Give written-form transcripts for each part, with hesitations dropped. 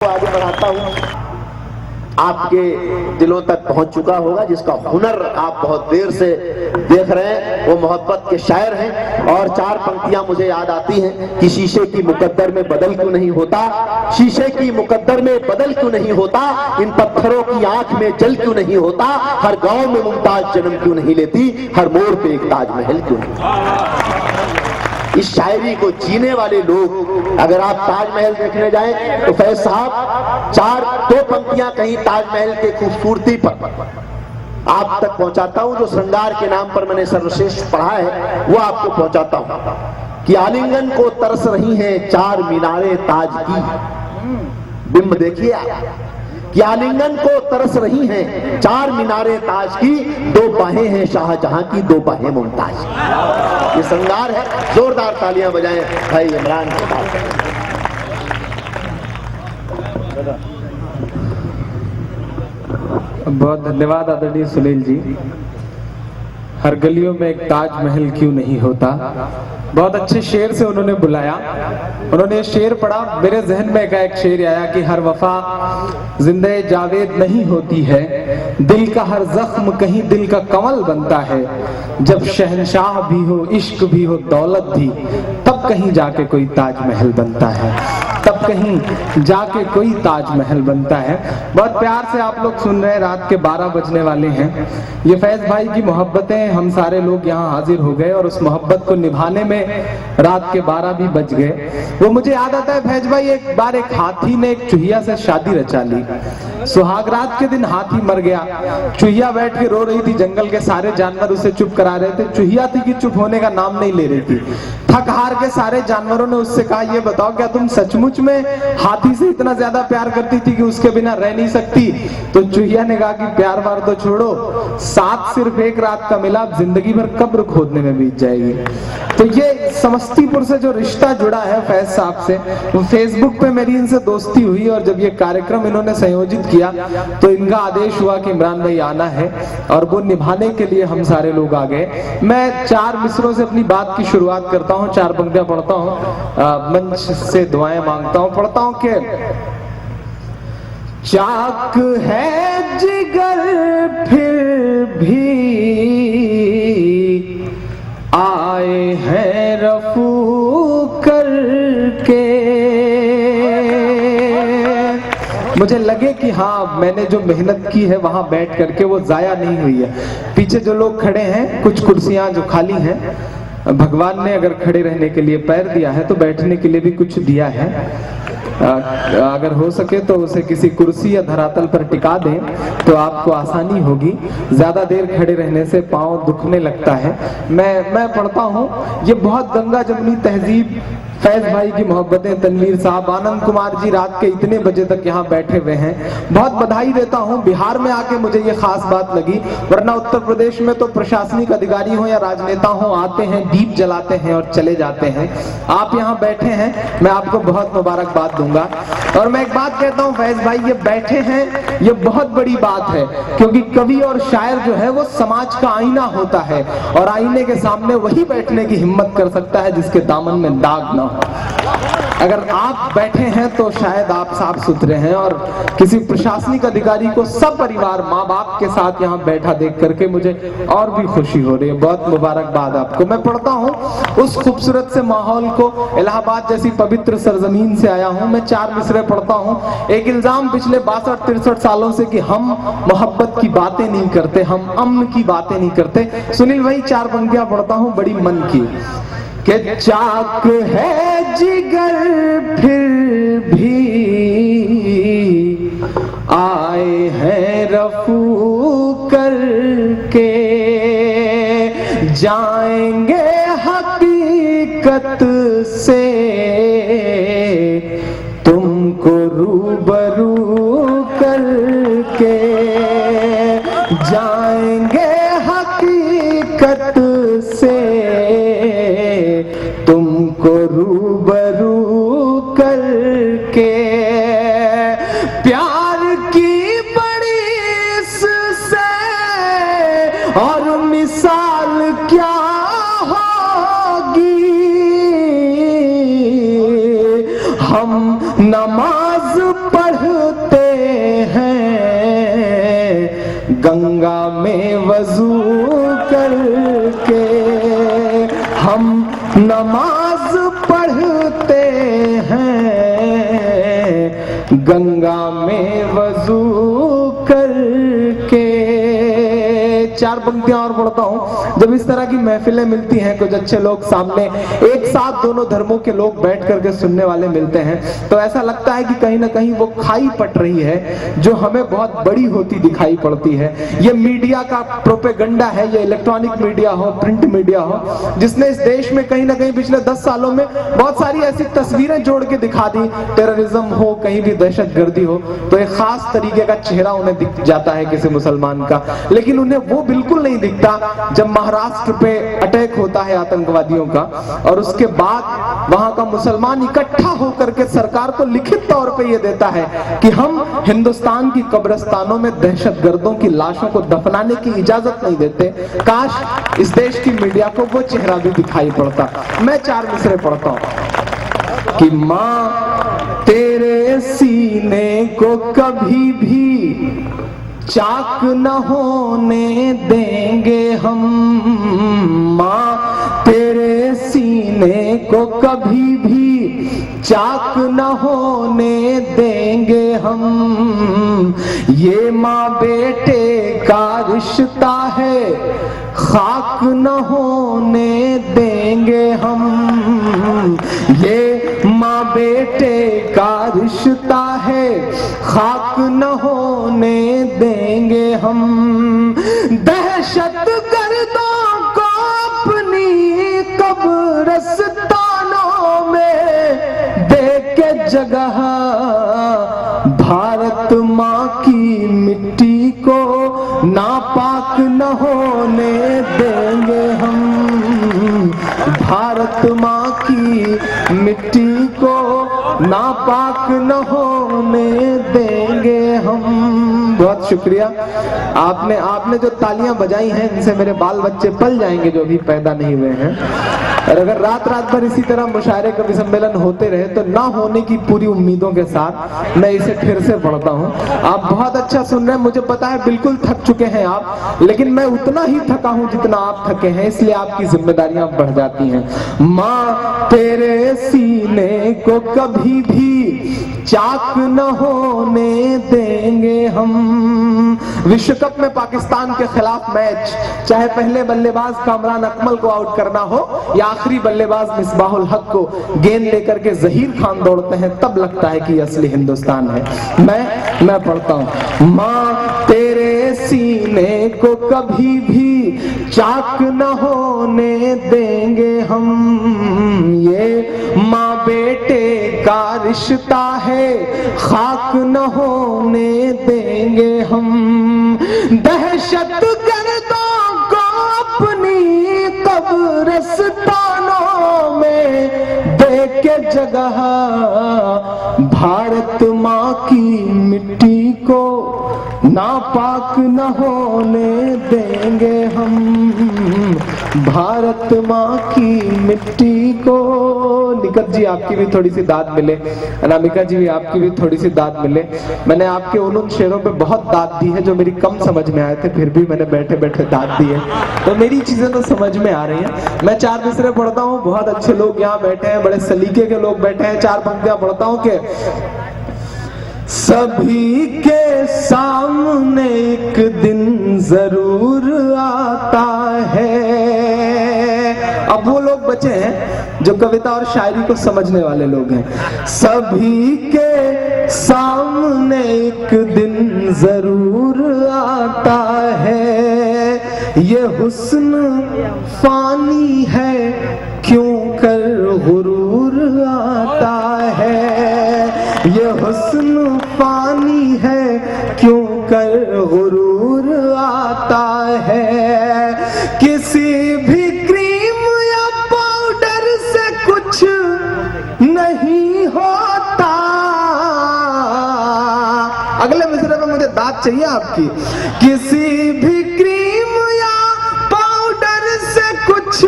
आगे बढ़ाता हूं, आपके दिलों तक पहुंच चुका होगा, जिसका हुनर आप बहुत देर से देख रहे हैं, वो मोहब्बत के शायर हैं। और चार पंक्तियां मुझे याद आती हैं कि शीशे की मुकद्दर में बदल क्यों नहीं होता, शीशे की मुकद्दर में बदल क्यों नहीं होता, इन पत्थरों की आंख में जल क्यों नहीं होता, हर गांव में मुमताज जन्म क्यों नहीं लेती, हर मोड़ पे एक ताजमहल क्यों नहीं। इस शायरी को जीने वाले लोग, अगर आप ताजमहल देखने जाएं तो फैज साहब दो पंक्तियां कहीं ताजमहल के खूबसूरती पर आप तक पहुंचाता हूं, जो श्रृंगार के नाम पर मैंने सर्वश्रेष्ठ पढ़ा है वो आपको पहुंचाता हूं कि आलिंगन को तरस रही हैं चार मीनारे ताज की। बिंब देखिए आप कि आलिंगन को तरस रही हैं चार मीनारे ताज की, दो बाहें हैं शाहजहां की, दो बाहें मुमताज। ये श्रृंगार है। जोरदार तालियां बजाएं भाई इमरान के पास। बहुत धन्यवाद आदरणीय सुनील जी। हर गलियों में एक ताजमहल क्यों नहीं होता, बहुत अच्छे शेर से उन्होंने बुलाया। उन्होंने शेर पढ़ा, मेरे जहन में एक शेर आया कि हर वफा जिंदे जावेद नहीं होती है, दिल का हर जख्म कहीं दिल का कमल बनता है, जब शहंशाह भी हो इश्क भी हो दौलत भी, तब कहीं जाके कोई ताजमहल बनता है, तब कहीं जाके कोई ताजमहल बनता है। बहुत प्यार से आप लोग सुन रहे हैं, रात के 12 बजने वाले हैं। ये फैज भाई की मोहब्बतें, हम सारे लोग यहाँ हाजिर हो गए और उस मोहब्बत को निभाने में रात के 12 भी बज गए। वो मुझे याद आता है फैज भाई, एक बार एक हाथी ने एक चूहिया से शादी रचा ली। सुहागरात के दिन हाथी मर गया, चूहिया बैठ के रो रही थी, जंगल के सारे जानवर उसे चुप करा रहे थे, चूहिया थी कि चुप होने का नाम नहीं ले रही थी। थक हार के सारे जानवरों ने उससे कहा, ये बताओ क्या तुम सचमुच में हाथी से इतना ज्यादा प्यार करती थी कि उसके बिना रह नहीं सकती? तो चूहिया ने कहा कि प्यार वार तो छोड़ो, साथ सिर्फ एक रात का मिला, जिंदगी भर कब्र खोदने में बीत जाएगी। तो ये समस्तीपुर से जो रिश्ता जुड़ा है फैज साहब से, वो फेसबुक पे मेरी इनसे दोस्ती हुई और जब ये कार्यक्रम इन्होंने संयोजित किया तो इनका आदेश हुआ कि इमरान भाई आना है, और वो निभाने के लिए हम सारे लोग आ गए। मैं 4 मिसरों से अपनी बात की शुरुआत करता हूँ, 4 पंक्तियां पढ़ता हूँ, मंच से दुआएं मांगता हूँ। पढ़ता हूँ कि चाक है जिगर फिर भी आए हैं रफू करके। मुझे लगे कि हाँ, मैंने जो मेहनत की है वहां बैठ करके वो जाया नहीं हुई है। पीछे जो लोग खड़े हैं, कुछ कुर्सियां जो खाली हैं, भगवान ने अगर खड़े रहने के लिए पैर दिया है तो बैठने के लिए भी कुछ दिया है। अगर हो सके तो उसे किसी कुर्सी या धरातल पर टिका दें तो आपको आसानी होगी। ज्यादा देर खड़े रहने से पांव दुखने लगता है। मैं पढ़ता हूँ, ये बहुत गंगा जमुनी तहजीब, फैज भाई की मोहब्बतें, तनवीर साहब, आनंद कुमार जी रात के इतने बजे तक यहाँ बैठे हुए हैं। बहुत बधाई देता हूँ, बिहार में आके मुझे ये खास बात लगी, वरना उत्तर प्रदेश में तो प्रशासनिक अधिकारी हो या राजनेता हो, आते हैं, दीप जलाते हैं और चले जाते हैं। आप यहाँ बैठे हैं, मैं आपको बहुत मुबारकबाद दूंगा। और मैं एक बात कहता हूँ फैज भाई, ये बैठे हैं ये बहुत बड़ी बात है, क्योंकि कवि और शायर जो है वो समाज का आईना होता है, और आईने के सामने वही बैठने की हिम्मत कर सकता है जिसके दामन में दाग ना हो। अगर आप बैठे हैं तो शायद आप साफ सुथरे हैं, और किसी प्रशासनिक अधिकारी को सब परिवार माँ बाप के साथ यहाँ बैठा देख करके मुझे और भी खुशी हो रही है। बहुत मुबारकबाद आपको। मैं पढ़ता हूँ उस खूबसूरत से माहौल को, इलाहाबाद जैसी पवित्र सरजमीन से आया हूँ। मैं 4 मिसरे पढ़ता हूँ। एक इल्जाम पिछले 62-63 सालों से कि हम मोहब्बत की बातें नहीं करते, हम अमन की बातें नहीं करते। सुनील भाई 4 पंक्तियां पढ़ता हूँ बड़ी मन की कि चाक है जिगर फिर भी आए हैं रफू करके, जाएंगे हकीकत से तुमको रूबरू करके, जाएंगे हकीकत से तुमको रूबरू करके। प्यार की बड़ी इससे और मिसाल क्या होगी, हम नमाज पढ़ गंगा में वजू करके हम नमाज पढ़ते हैं, गंगा में वजू करके। चार पंक्तियां और पढ़ता हूं। जब इस तरह की महफिलें मिलती हैं, कुछ अच्छे लोग सामने एक साथ दोनों धर्मों के लोग बैठ करके सुनने वाले मिलते हैं, तो ऐसा लगता है कि कहीं ना कहीं वो खाई पट रही है जो हमें बहुत बड़ी होती दिखाई पड़ती है। ये मीडिया का प्रोपेगेंडा है, ये इलेक्ट्रॉनिक मीडिया हो, प्रिंट मीडिया हो, जिसने इस देश में कहीं ना कहीं पिछले 10 सालों में बहुत सारी ऐसी तस्वीरें जोड़ के दिखा दी। टेररिज्म हो, कहीं भी दहशतगर्दी हो, तो एक खास तरीके का चेहरा उन्हें दिख जाता है किसी मुसलमान का, लेकिन उन्हें वो बिल्कुल नहीं दिखता जब महाराष्ट्र पे अटैक होता है आतंकवादियों का, और उसके बाद वहां का मुसलमान इकट्ठा होकर के सरकार को लिखित तौर पे ये देता है कि हम हिंदुस्तान की कब्रिस्तानों में दहशतगर्दों की लाशों को दफनाने की इजाजत नहीं देते। काश इस देश की मीडिया को वो चेहरा भी दिखाई पड़ता। मैं 4 मिसरे पढ़ता हूं कि मां तेरे सीने को कभी भी चाक न होने देंगे हम, मां तेरे सीने को कभी भी चाक न होने देंगे हम। ये माँ बेटे का रिश्ता है, खाक न होने देंगे हम। ये माँ बेटे का रिश्ता है, खाक न होने देंगे हम। दहशत गर्दों को अपनी कब्रिस्तानों में दे के जगह, भारत माँ की मिट्टी को नापाक न होने देंगे हम। भारत माँ की मिट्टी को नापाक न होने देंगे हम। बहुत शुक्रिया। आपने जो तालियां बजाई हैं, इनसे मेरे बाल बच्चे पल जाएंगे जो अभी पैदा नहीं हुए हैं। और अगर रात रात भर इसी तरह मुशायरे कवि सम्मेलन होते रहे तो ना होने की पूरी उम्मीदों के साथ मैं इसे फिर से पढ़ता हूँ। आप बहुत अच्छा सुन रहे हैं, मुझे पता है बिल्कुल थक चुके हैं आप, लेकिन मैं उतना ही थका हूँ जितना आप थके हैं, इसलिए आपकी जिम्मेदारियां बढ़ जाती हैं। माँ तेरे सीने को कभी भी चाक न होने देंगे हम। विश्व कप में पाकिस्तान के खिलाफ मैच, चाहे पहले बल्लेबाज कामरान अकमल को आउट करना हो या आखिरी बल्लेबाज मिसबाहुल हक को गेंद लेकर के जहीर खान दौड़ते हैं, तब लगता है कि असली हिंदुस्तान है। मैं पढ़ता हूं। माँ तेरे सीने को कभी भी चाक न होने देंगे हम। ये माँ बेटे का रिश्ता है, खाक न होने देंगे हम। दहशत गर्दों को अपनी कब्रिस्तानों में दे के जगह, भारत माँ की मिट्टी को नापाक न होने देंगे हम। भारत माँ की मिट्टी को। निकट जी आपकी भी थोड़ी सी दाद मिले, अनामिका जी भी आपकी भी थोड़ी सी दाद मिले। मैंने आपके उन शेरों पे बहुत दाद दी है जो मेरी कम समझ में आए थे, फिर भी मैंने बैठे बैठे दाद दी है, तो मेरी चीजें तो समझ में आ रही हैं। मैं 4 मिसरे पढ़ता हूँ। बहुत अच्छे लोग यहाँ बैठे हैं, बड़े सलीके के लोग बैठे हैं। 4 पंक्तियां पढ़ता हूँ कि सभी के सामने एक दिन जरूर आता है। अब वो लोग बचे हैं जो कविता और शायरी को समझने वाले लोग हैं। सभी के सामने एक दिन जरूर आता है, ये हुस्न फानी है क्यों कर गुरूर आता है। ये हुस्न फानी है क्यों कर गुरूर आता है। किसी भी क्रीम या पाउडर से कुछ नहीं होता। अगले मिसरे में मुझे दाद चाहिए आपकी। किसी भी क्रीम या पाउडर से कुछ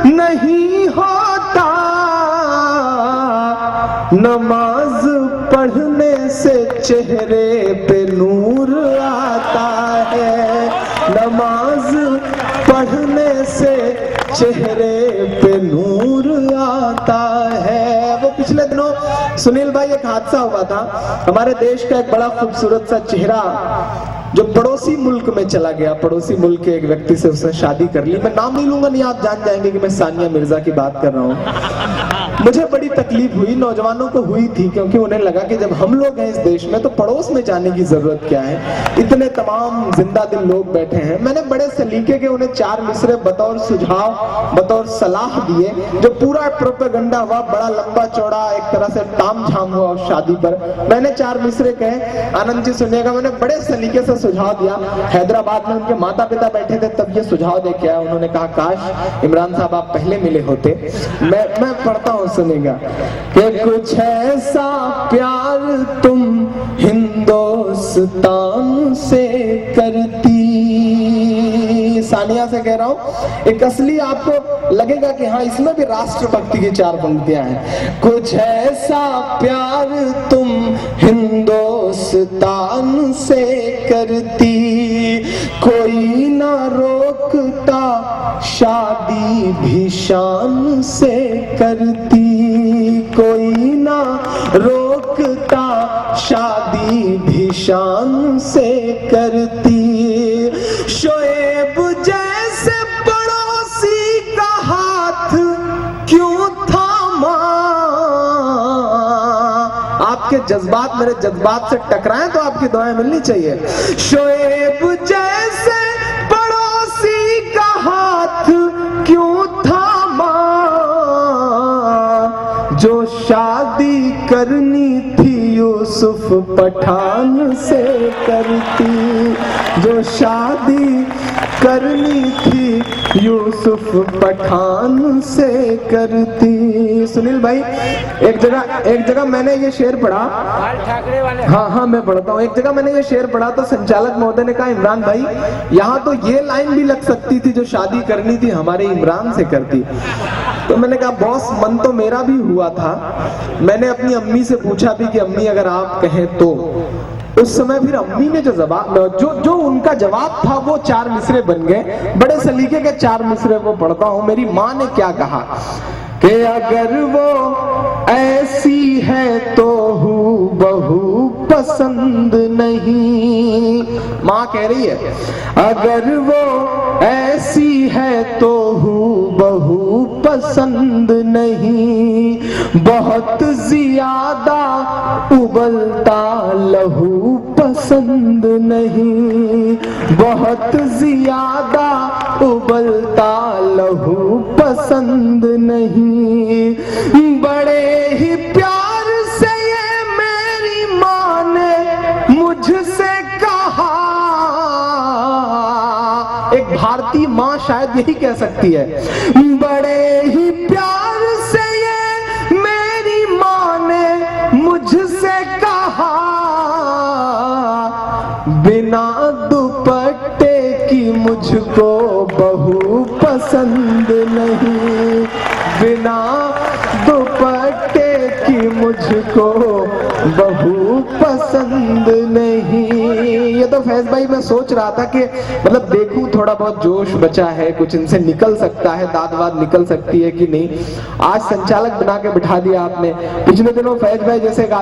नहीं होता, नमाज पढ़ने से चेहरे पे नूर आता है। सुनील भाई, एक हादसा हुआ था। हमारे देश का एक बड़ा खूबसूरत सा चेहरा जो पड़ोसी मुल्क में चला गया, पड़ोसी मुल्क के एक व्यक्ति से उसने शादी कर ली। मैं नाम नहीं लूंगा, नहीं आप जान जाएंगे कि मैं सानिया मिर्जा की बात कर रहा हूँ। मुझे बड़ी तकलीफ हुई, नौजवानों को हुई थी, क्योंकि उन्हें लगा कि जब हम लोग हैं इस देश में तो पड़ोस में जाने की जरूरत क्या है, इतने तमाम जिंदा दिल लोग बैठे हैं। मैंने बड़े सलीके के उन्हें 4 मिसरे बतौर सुझाव, बतौर सलाह दिए, जो पूरा प्रोपेगेंडा हुआ, बड़ा लंबा चौड़ा एक तरह से ताम झाम हुआ उस शादी पर। मैंने 4 मिसरे कहे, आनंद जी सुनिएगा, मैंने बड़े सलीके से सुझाव दिया। हैदराबाद में उनके माता पिता बैठे थे, तब ये सुझाव दे के आया। उन्होंने कहा काश इमरान साहब आप पहले मिले होते। मैं पढ़ता हूँ, सुनेगा कि कुछ ऐसा प्यार तुम हिंदुस्तान से करती, सानिया से कह रहा हूं, एक असली आपको लगेगा कि हाँ इसमें भी राष्ट्रभक्ति की 4 पंक्तियां हैं। कुछ ऐसा प्यार तुम हिंदुस्तान से करती, कोई ना रोकता शादी भी शान से करती, कोई ना रोकता शादी भी शान से करती। शोएब जैसे पड़ोसी का हाथ क्यों थामा, आपके जज्बात मेरे जज्बात से टकराएं तो आपकी दुआएं मिलनी चाहिए। शोएब जैसे पड़ोसी का हाथ क्यों थामा, जो शादी करनी थी यूसुफ पठान से करती, जो शादी करनी थी यूसुफ पठान से करती। सुनील भाई, एक जगह मैंने ये शेर पढ़ा, हाँ मैं पढ़ता हूँ। एक जगह मैंने ये शेर पढ़ा तो संचालक महोदय ने कहा, इमरान भाई यहाँ तो ये लाइन भी लग सकती थी, जो शादी करनी थी हमारे इमरान से करती। तो मैंने कहा बॉस, मन तो मेरा भी हुआ था। मैंने अपनी अम्मी से पूछा भी कि अम्मी अगर आप कहें तो। उस समय फिर अम्मी ने जो उनका जवाब था वो 4 मिसरे बन गए। बड़े सलीके के 4 मिसरे वो पढ़ता हूं। मेरी माँ ने क्या कहा कि अगर वो ऐसी है तो हूबहू पसंद नहीं, माँ कह रही है अगर वो ऐसी है तो हूबहू पसंद नहीं, बहुत ज्यादा उबलता लहू पसंद नहीं, बहुत ज्यादा उबलता लहू पसंद नहीं। बड़े ही प्यार से ये मेरी माँ ने मुझसे कहा, एक भारतीय माँ शायद यही कह सकती है, बड़े ही प्यार से ये मेरी माँ ने मुझसे कहा, बिना दुपट्टे की मुझको बहू पसंद नहीं, बिना दुपट्टे की मुझको बहू पसंद नहीं। ये तो फैज भाई मैं सोच रहा था कि मतलब देखूं थोड़ा बहुत जोश बचा है, कुछ इनसे निकल सकता है, दाद वाद निकल सकती है कि नहीं। आज संचालक बना के बिठा दिया आपने। पिछले दिनों फैज भाई जैसे